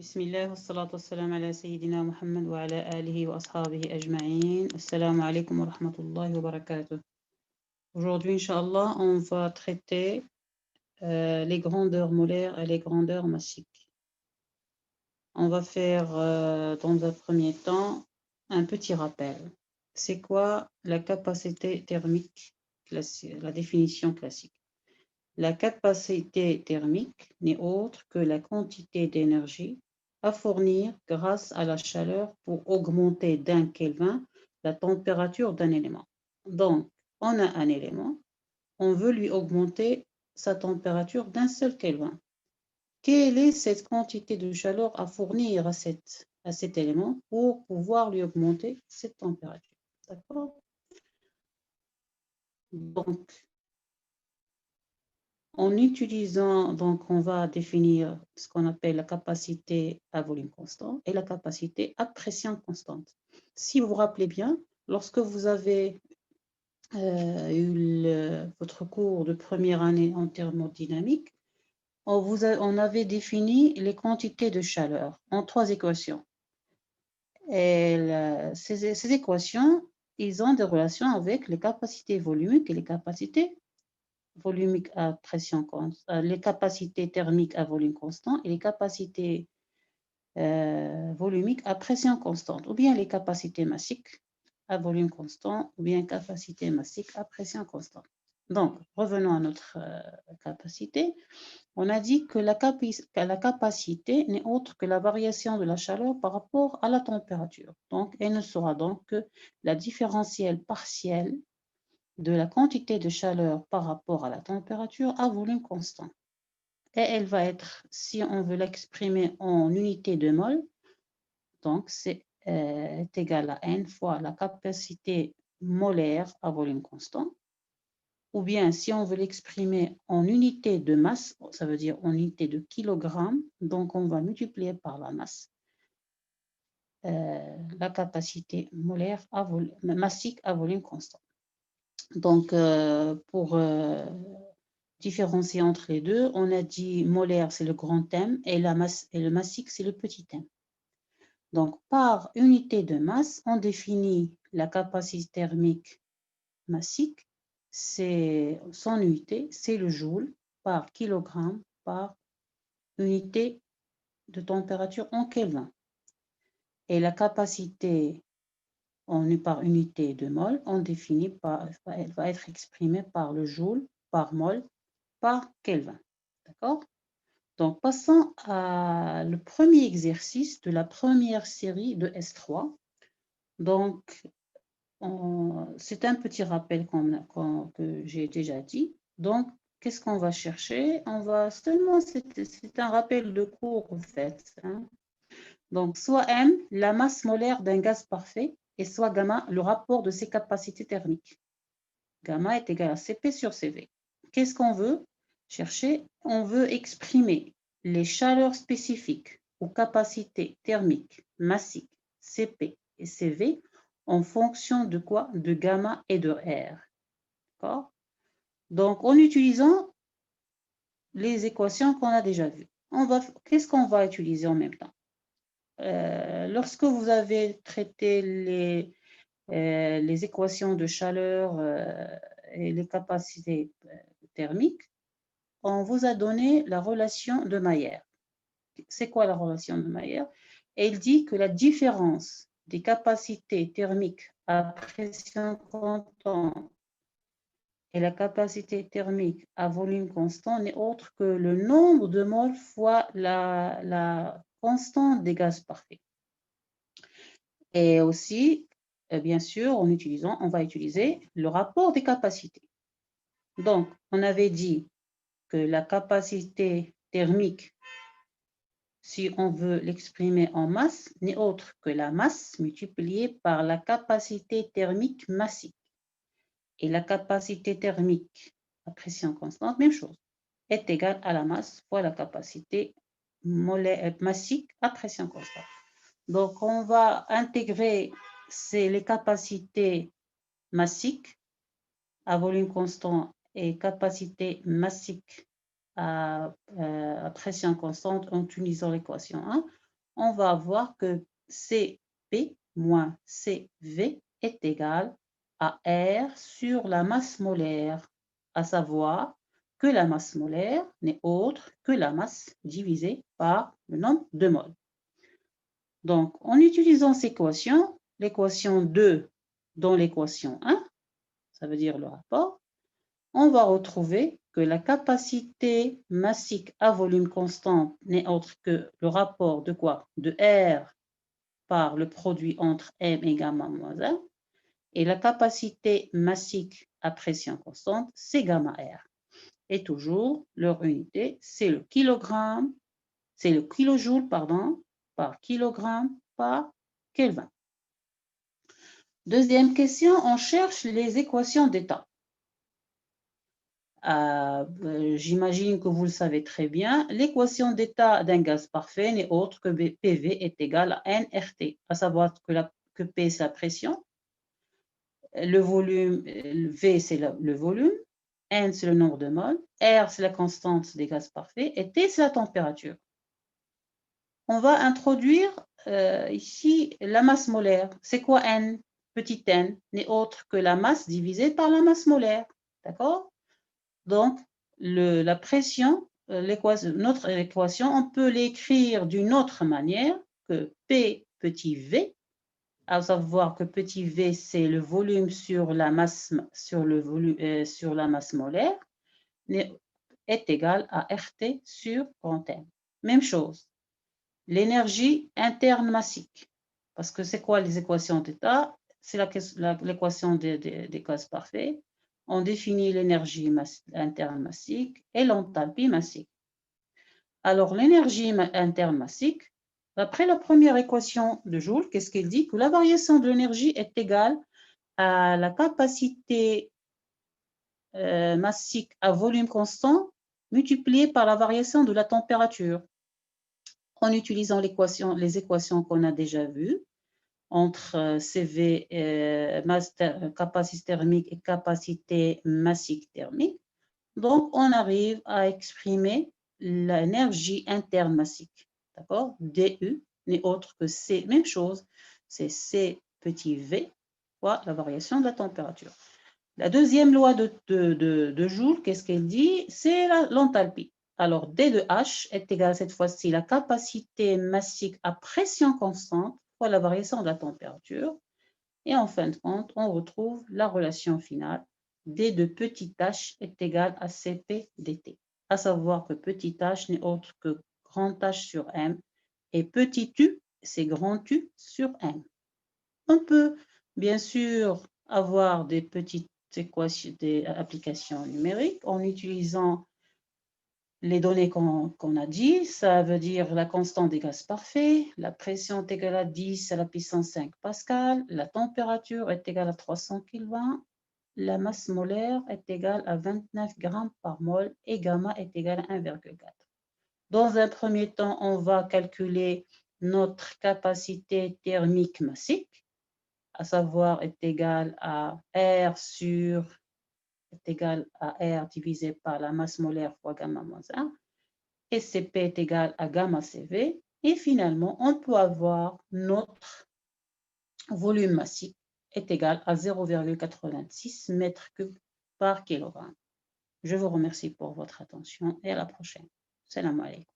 بسم الله والصلاة والسلام على سيدنا محمد وعلى آله وأصحابه أجمعين. Assalamu alaikum wa rahmatullahi wa barakatuh. Aujourd'hui, Inch'Allah, on va traiter les grandeurs molaires et les grandeurs massiques. On va faire dans un premier temps un petit rappel. C'est quoi la capacité thermique classique, la définition classique? La capacité thermique n'est autre que la quantité d'énergie à fournir grâce à la chaleur pour augmenter d'un Kelvin la température d'un élément. Donc, on a un élément, on veut lui augmenter sa température d'un seul Kelvin. Quelle est cette quantité de chaleur à fournir à cet élément pour pouvoir lui augmenter cette température? D'accord? Donc, en utilisant, donc on va définir ce qu'on appelle la capacité à volume constant et la capacité à pression constante. Si vous vous rappelez bien, lorsque vous avez eu votre cours de première année en thermodynamique, on avait défini les quantités de chaleur en 3 équations. Et ces équations, ils ont des relations avec les capacités volumiques et les capacités volumique à pression constante, les capacités thermiques à volume constant et les capacités volumiques à pression constante, ou bien les capacités massiques à volume constant, ou bien capacités massiques à pression constante. Donc, revenons à notre capacité. On a dit que la capacité n'est autre que la variation de la chaleur par rapport à la température. Donc, elle ne sera donc que la différentielle partielle de la quantité de chaleur par rapport à la température à volume constant. Et elle va être, si on veut l'exprimer en unité de mol, donc c'est égal à N fois la capacité molaire à volume constant. Ou bien, si on veut l'exprimer en unité de masse, ça veut dire en unité de kilogramme, donc on va multiplier par la masse, la capacité molaire massique à volume constant. Donc, pour différencier entre les deux, on a dit molaire, c'est le grand M, et le massique, c'est le petit m. Donc, par unité de masse, on définit la capacité thermique massique, c'est son unité, c'est le joule par kilogramme par unité de température en Kelvin. Et la capacité par unité de mol, on définit elle va être exprimée par le joule par mol par Kelvin. D'accord? Donc, passons à le premier exercice de la première série de S3. Donc, c'est un petit rappel que j'ai déjà dit. Donc, qu'est-ce qu'on va chercher? C'est un rappel de cours en fait. Hein. Donc, soit M, la masse molaire d'un gaz parfait, et soit gamma, le rapport de ses capacités thermiques. Gamma est égal à Cp sur Cv. Qu'est-ce qu'on veut chercher? On veut exprimer les chaleurs spécifiques aux capacités thermiques, massiques, Cp et Cv en fonction de quoi? De gamma et de R. D'accord? Donc, en utilisant les équations qu'on a déjà vues, qu'est-ce qu'on va utiliser en même temps? Lorsque vous avez traité les équations de chaleur et les capacités thermiques, on vous a donné la relation de Mayer. C'est quoi la relation de Mayer? Elle dit que la différence des capacités thermiques à pression constante et la capacité thermique à volume constant n'est autre que le nombre de moles fois la constante des gaz parfaits. Et aussi, bien sûr, on va utiliser le rapport des capacités. Donc, on avait dit que la capacité thermique, si on veut l'exprimer en masse, n'est autre que la masse multipliée par la capacité thermique massique. Et la capacité thermique à pression constante, même chose, est égale à la masse fois la capacité massique à pression constante. Donc, on va intégrer les capacités massiques à volume constant et capacité massique à pression constante en utilisant l'équation 1. on va voir que Cp moins Cv est égal à R sur la masse molaire, à savoir que la masse molaire n'est autre que la masse divisée par le nombre de moles. Donc, en utilisant ces équations, l'équation 2 dans l'équation 1, ça veut dire le rapport, on va retrouver que la capacité massique à volume constant n'est autre que le rapport de quoi? De R par le produit entre M et gamma moins 1. Et la capacité massique à pression constante, c'est gamma R. Et toujours, leur unité, c'est le kilogramme, c'est le kilojoule, pardon, par kilogramme par Kelvin. Deuxième question, on cherche les équations d'état. J'imagine que vous le savez très bien, l'équation d'état d'un gaz parfait n'est autre que PV est égal à nRT, à savoir que P c'est la pression, le volume, V c'est le volume, N c'est le nombre de moles, R c'est la constante des gaz parfaits et T c'est la température. On va introduire ici la masse molaire. C'est quoi N? Petit n n'est autre que la masse divisée par la masse molaire. D'accord? Donc, la pression, notre équation, on peut l'écrire d'une autre manière que P petit v, à savoir que petit v, c'est le volume sur la masse, sur la masse molaire, est égal à RT sur grand M. Même chose, l'énergie interne massique, parce que c'est quoi les équations d'état? C'est l'équation des gaz parfaits. On définit l'énergie interne massique et l'enthalpie massique. Alors, l'énergie interne massique, d'après la première équation de Joule, qu'est-ce qu'elle dit? Que la variation de l'énergie est égale à la capacité massique à volume constant multipliée par la variation de la température. En utilisant les équations qu'on a déjà vues, entre CV, capacité thermique et capacité massique thermique. Donc, on arrive à exprimer l'énergie interne massique. D'accord? DU n'est autre que C, même chose, c'est C petit v fois la variation de la température. La deuxième loi de Joule, qu'est-ce qu'elle dit? C'est l'enthalpie. Alors, D de H est égal cette fois-ci à la capacité massique à pression constante fois la variation de la température. Et en fin de compte, on retrouve la relation finale. D de petit h est égal à Cp dt. À savoir que petit h n'est autre que grand H sur M et petit u, c'est grand U sur M. On peut bien sûr avoir des petites équations, des applications numériques en utilisant les données qu'on a dit. Ça veut dire la constante des gaz parfaits, la pression est égale à 10 à la puissance 5 pascal, la température est égale à 300 Kelvin, la masse molaire est égale à 29 grammes par mol et gamma est égal à 1,4. Dans un premier temps, on va calculer notre capacité thermique massique, à savoir est égal à R est égal à R divisé par la masse molaire fois gamma moins 1, et Cp est égal à gamma Cv, et finalement, on peut avoir notre volume massique est égal à 0,86 mètres cubes par kilogramme. Je vous remercie pour votre attention et à la prochaine. Salam alaikum.